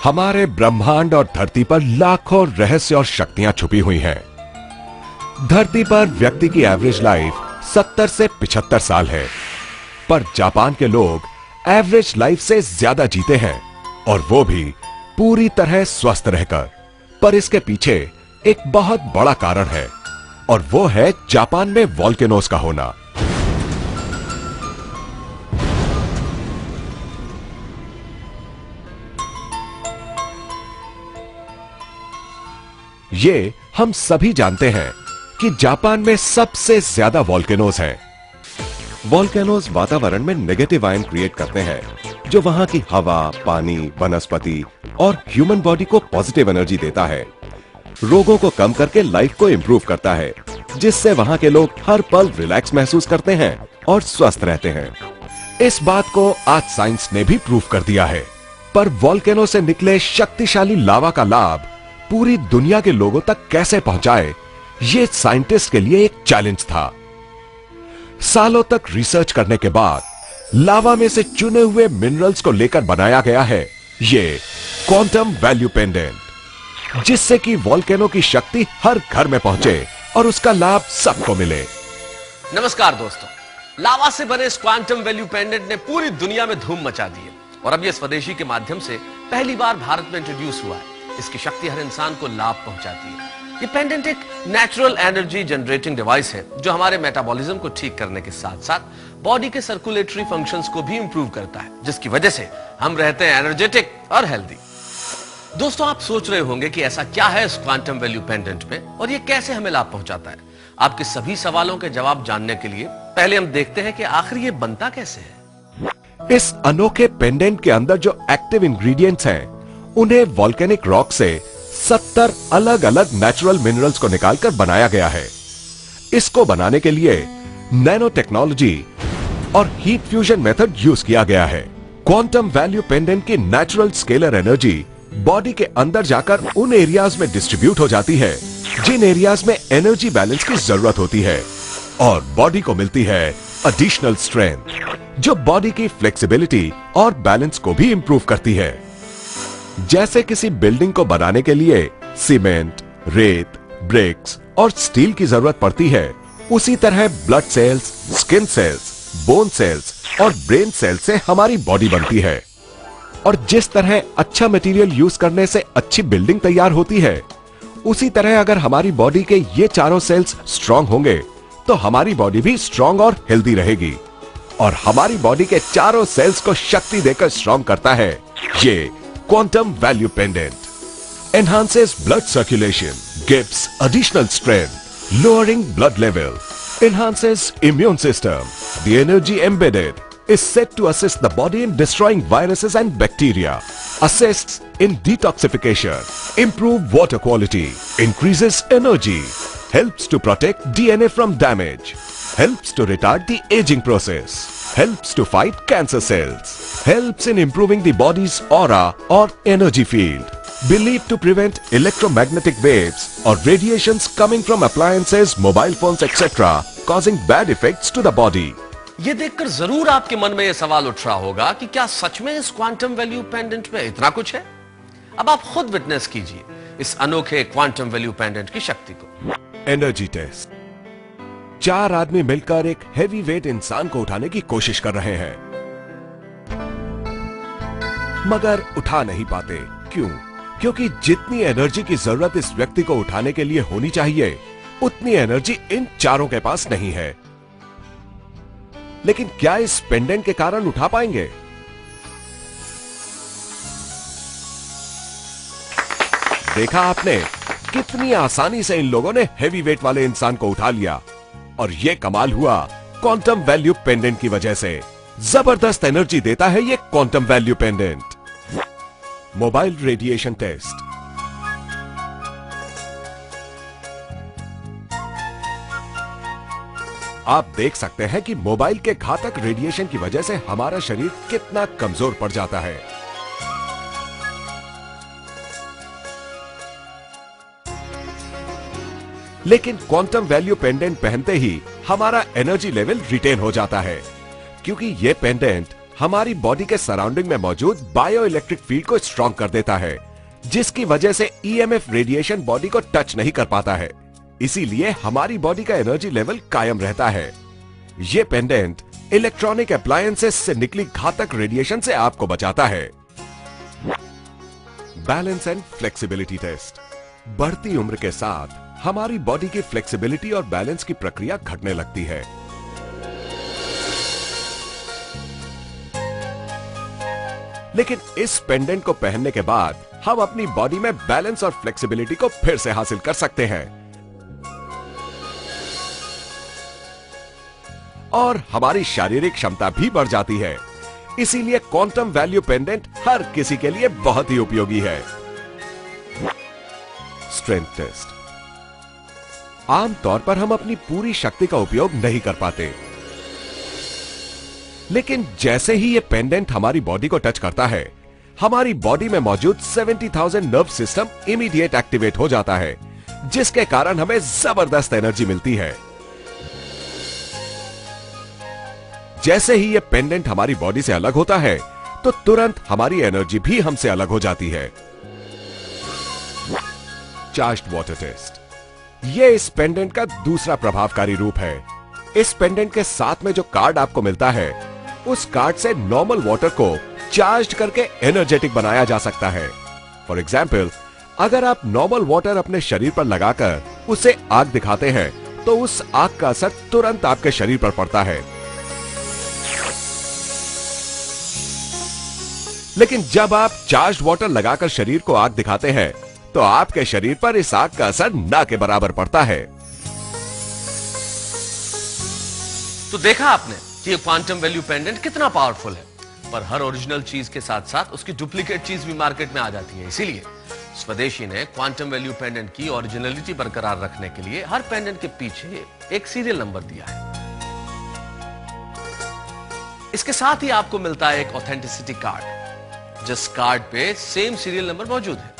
हमारे ब्रह्मांड और धरती पर लाखों रहस्य और शक्तियां छुपी हुई हैं। धरती पर व्यक्ति की एवरेज लाइफ 70 से 75 साल है, पर जापान के लोग एवरेज लाइफ से ज्यादा जीते हैं, और वो भी पूरी तरह स्वस्थ रहकर। पर इसके पीछे एक बहुत बड़ा कारण है, और वो है जापान में वोल्केनोज का होना। ये हम सभी जानते हैं कि जापान में सबसे ज्यादा वोल्केनोज हैं। वोल्केनोज वातावरण में नेगेटिव आयन क्रिएट करते हैं, जो वहां की हवा, पानी, वनस्पति और ह्यूमन बॉडी को पॉजिटिव एनर्जी देता है। रोगों को कम करके लाइफ को इंप्रूव करता है, जिससे वहां के लोग हर पल रिलैक्स महसूस करते हैं और स्वस्थ रहते हैं। इस बात को आज साइंस ने भी प्रूव कर दिया है। पर वोल्केनो से निकले शक्तिशाली लावा का लाभ पूरी दुनिया के लोगों तक कैसे पहुंचाए, ये साइंटिस्ट के लिए एक चैलेंज था। सालों तक रिसर्च करने के बाद लावा में से चुने हुए मिनरल्स को लेकर बनाया गया है ये क्वांटम वैल्यू पेंडेंट, जिससे कि वोल्केनो की शक्ति हर घर में पहुंचे और उसका लाभ सबको मिले। नमस्कार दोस्तों, लावा से बने इस क्वांटम वैल्यू पेंडेंट ने पूरी दुनिया में धूम मचा दी है, और अब ये स्वदेशी के माध्यम से पहली बार भारत में इंट्रोड्यूस हुआ है। इसकी शक्ति हर इंसान को लाभ पहुंचाती है। ये पेंडेंट एक नेचुरल एनर्जी जनरेटिंग डिवाइस है, जो हमारे मेटाबॉलिज्म को ठीक करने के साथ साथ बॉडी के सर्कुलेटरी फंक्शंस को भी इंप्रूव करता है, जिसकी वजह से हम रहते हैं एनर्जेटिक और हेल्दी। दोस्तों, आप सोच रहे होंगे कि ऐसा क्या है इस क्वांटम वैल्यू पेंडेंट में और ये कैसे हमें लाभ पहुंचाता है। आपके सभी सवालों के जवाब जानने के लिए पहले हम देखते हैं कि आखिर ये बनता कैसे है। इस अनोखे पेंडेंट के अंदर जो एक्टिव इंग्रेडिएंट्स हैं, उन्हें वोल्केनिक रॉक से 70 अलग अलग नेचुरल मिनरल्स को निकालकर बनाया गया है। इसको बनाने के लिए नैनो टेक्नोलॉजी और हीट फ्यूजन मेथड यूज किया गया है। क्वांटम वैल्यू पेंडेंट की नेचुरल स्केलर एनर्जी बॉडी के अंदर जाकर उन एरियाज में डिस्ट्रीब्यूट हो जाती है जिन एरियाज में एनर्जी बैलेंस की जरूरत होती है, और बॉडी को मिलती है एडिशनल स्ट्रेंथ, जो बॉडी की फ्लेक्सिबिलिटी और बैलेंस को भी इंप्रूव करती है। जैसे किसी बिल्डिंग को बनाने के लिए सीमेंट, रेत, ब्रिक्स और स्टील की जरूरत पड़ती है, उसी तरह blood cells, skin cells, bone cells और ब्रेन सेल्स से हमारी बॉडी बनती है। और जिस तरह अच्छा मटेरियल यूज करने से अच्छी बिल्डिंग तैयार होती है, उसी तरह अगर हमारी बॉडी के ये चारों सेल्स स्ट्रांग होंगे तो हमारी बॉडी भी स्ट्रांग और हेल्दी रहेगी। और हमारी बॉडी के चारों सेल्स को शक्ति देकर स्ट्रांग करता है ये quantum value pendant. Enhances blood circulation, gives additional strength, lowering blood level, enhances immune system. The energy embedded is said to assist the body in destroying viruses and bacteria, assists in detoxification, improve water quality, increases energy, helps to protect DNA from damage, helps to retard the aging process, helps to fight cancer cells, helps in improving the body's aura or energy field, believed to prevent electromagnetic waves or radiations coming from appliances, mobile phones, etc., causing bad effects to the body. ये देखकर जरूर आपके मन में यह सवाल उठ रहा होगा कि क्या सच में इस क्वांटम वैल्यू पेंडेंट में इतना कुछ है। अब आप खुद विटनेस कीजिए इस अनोखे क्वांटम वैल्यू पेंडेंट की शक्ति को। Energy test. 4 आदमी मिलकर एक हैवी वेट इंसान को उठाने की कोशिश कर रहे हैं, मगर उठा नहीं पाते। क्यों? क्योंकि जितनी एनर्जी की जरूरत इस व्यक्ति को उठाने के लिए होनी चाहिए, उतनी एनर्जी इन चारों के पास नहीं है। लेकिन क्या इस पेंडेंट के कारण उठा पाएंगे? देखा आपने कितनी आसानी से इन लोगों ने हैवी वेट वाले इंसान को उठा लिया, और यह कमाल हुआ क्वांटम वैल्यू पेंडेंट की वजह से। जबरदस्त एनर्जी देता है ये quantum value pendant. Mobile radiation test. आप देख सकते हैं कि मोबाइल के घातक रेडिएशन की वजह से हमारा शरीर कितना कमजोर पड़ जाता है। लेकिन क्वांटम वैल्यू पेंडेंट पहनते ही हमारा एनर्जी लेवल रिटेन हो जाता है, क्योंकि यह पेंडेंट हमारी बॉडी के सराउंडिंग में मौजूद बायो इलेक्ट्रिक फील्ड को स्ट्रॉन्ग कर देता है, जिसकी वजह से ईएमएफ रेडिएशन बॉडी को टच नहीं कर पाता है। इसीलिए हमारी बॉडी का एनर्जी लेवल कायम रहता है। ये पेंडेंट इलेक्ट्रॉनिक अप्लायंसेस से निकली घातक रेडिएशन से आपको बचाता है। Balance and flexibility test. बढ़ती उम्र के साथ हमारी बॉडी की फ्लेक्सिबिलिटी और बैलेंस की प्रक्रिया घटने लगती है। लेकिन इस पेंडेंट को पहनने के बाद हम अपनी बॉडी में बैलेंस और फ्लेक्सिबिलिटी को फिर से हासिल कर सकते हैं और हमारी शारीरिक क्षमता भी बढ़ जाती है। इसीलिए क्वांटम वैल्यू पेंडेंट हर किसी के लिए बहुत ही उपयोगी है। Strength test. आमतौर पर हम अपनी पूरी शक्ति का उपयोग नहीं कर पाते, लेकिन जैसे ही ये पेंडेंट हमारी बॉडी को टच करता है, हमारी बॉडी में मौजूद 70,000 नर्व सिस्टम इमीडिएट एक्टिवेट हो जाता है, जिसके कारण हमें जबरदस्त एनर्जी मिलती है। जैसे ही ये पेंडेंट हमारी बॉडी से अलग होता है, तो तुरंत हमारी एनर्जी भी हमसे अलग हो जाती है। Charged water test. ये इस पेंडेंट का दूसरा प्रभावकारी रूप है। इस पेंडेंट के साथ में जो कार्ड आपको मिलता है, उस कार्ड से नॉर्मल वाटर को चार्ज करके एनर्जेटिक बनाया जा सकता है। फॉर एग्जाम्पल, अगर आप नॉर्मल वाटर अपने शरीर पर लगाकर उसे आग दिखाते हैं, तो उस आग का असर तुरंत आपके शरीर पर पड़ता है। लेकिन जब आप चार्ज्ड वाटर लगाकर शरीर को आग दिखाते हैं, तो आपके शरीर पर इस आग का असर ना के बराबर पड़ता है। तो देखा आपने कि ये क्वांटम वैल्यू पेंडेंट कितना पावरफुल है, पर हर ओरिजिनल चीज के साथ साथ उसकी डुप्लीकेट चीज भी मार्केट में आ जाती है। इसीलिए स्वदेशी ने क्वांटम वैल्यू पेंडेंट की ओरिजिनलिटी बरकरार रखने के लिए हर पेंडेंट के पीछे एक सीरियल नंबर दिया है। इसके साथ ही आपको मिलता है एक ऑथेंटिसिटी कार्ड, जिस कार्ड पे सेम सीरियल नंबर मौजूद है।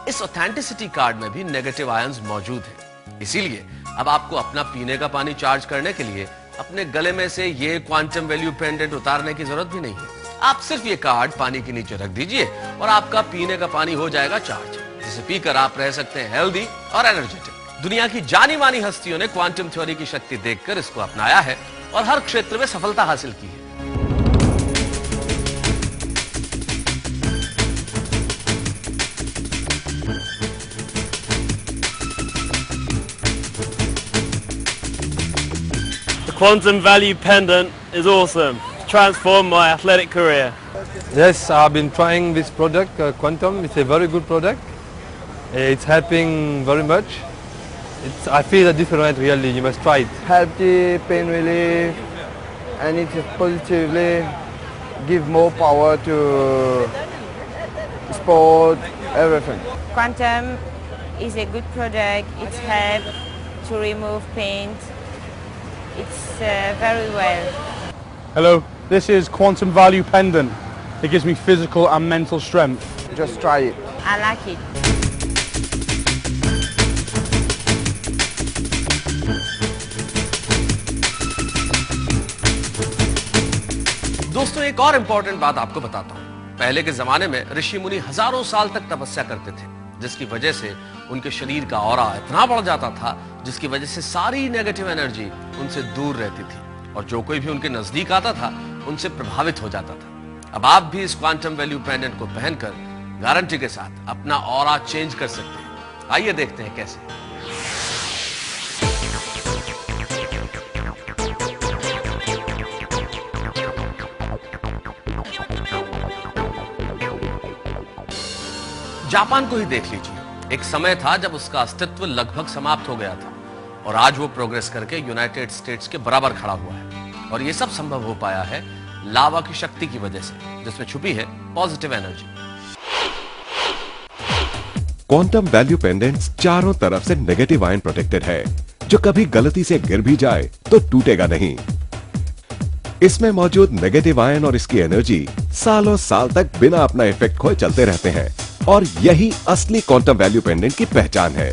इस ऑथेंटिसिटी कार्ड में भी नेगेटिव आयंस मौजूद है। इसीलिए अब आपको अपना पीने का पानी चार्ज करने के लिए अपने गले में से ये क्वांटम वैल्यू पेंडेंट उतारने की जरूरत भी नहीं है। आप सिर्फ ये कार्ड पानी के नीचे रख दीजिए और आपका पीने का पानी हो जाएगा चार्ज, जिसे पीकर आप रह सकते हैं हेल्दी और एनर्जेटिक। दुनिया की जानी मानी हस्तियों ने क्वांटम थ्योरी की शक्ति देखकर इसको अपनाया है और हर क्षेत्र में सफलता हासिल की है। Quantum value pendant is awesome. Transformed my athletic career. Yes, I've been trying this product, Quantum. It's a very good product. It's helping very much. I feel a different really. You must try it. Healthy, pain relief, and it positively give more power to sport, everything. Quantum is a good product. It helps to remove pain. It's very well. Hello, this is Quantum Value Pendant. It gives me physical and mental strength. Just try it. I like it. दोस्तों, एक और important बात आपको बताता हूं। पहले के जमाने में ऋषि मुनि हजारों साल तक तपस्या करते थे, जिसकी वजह से उनके शरीर का ऑरा इतना बढ़ जाता था, जिसकी वजह से सारी नेगेटिव एनर्जी उनसे दूर रहती थी और जो कोई भी उनके नजदीक आता था उनसे प्रभावित हो जाता था। अब आप भी इस क्वांटम वैल्यू पेंडेंट को पहनकर गारंटी के साथ अपना ऑरा चेंज कर सकते हैं। आइए देखते हैं कैसे। जापान को ही देख लीजिए। एक समय था जब उसका अस्तित्व लगभग समाप्त हो गया था और आज वो प्रोग्रेस करके यूनाइटेड स्टेट्स के बराबर खड़ा हुआ है। और ये सब संभव हो पाया है लावा की शक्ति की वजह से, जिसमें छुपी है positive energy. Quantum value pendants चारों तरफ से नेगेटिव आयन प्रोटेक्टेड है, जो कभी गलती से गिर भी जाए तो टूटेगा नहीं। इसमें मौजूद नेगेटिव आयन और इसकी एनर्जी सालों साल तक बिना अपना इफेक्ट खोए चलते रहते हैं और यही असली क्वांटम वैल्यू पेंडेंट की पहचान है।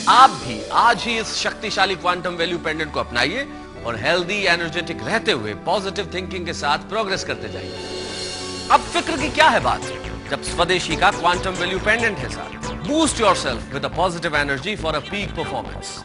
आप भी आज ही इस शक्तिशाली क्वांटम वैल्यू पेंडेंट को अपनाइए और हेल्दी एनर्जेटिक रहते हुए पॉजिटिव थिंकिंग के साथ प्रोग्रेस करते जाइए। अब फिक्र की क्या है बात, जब स्वदेशी का क्वांटम वैल्यू पेंडेंट है साथ। Boost yourself with a positive energy for a peak performance.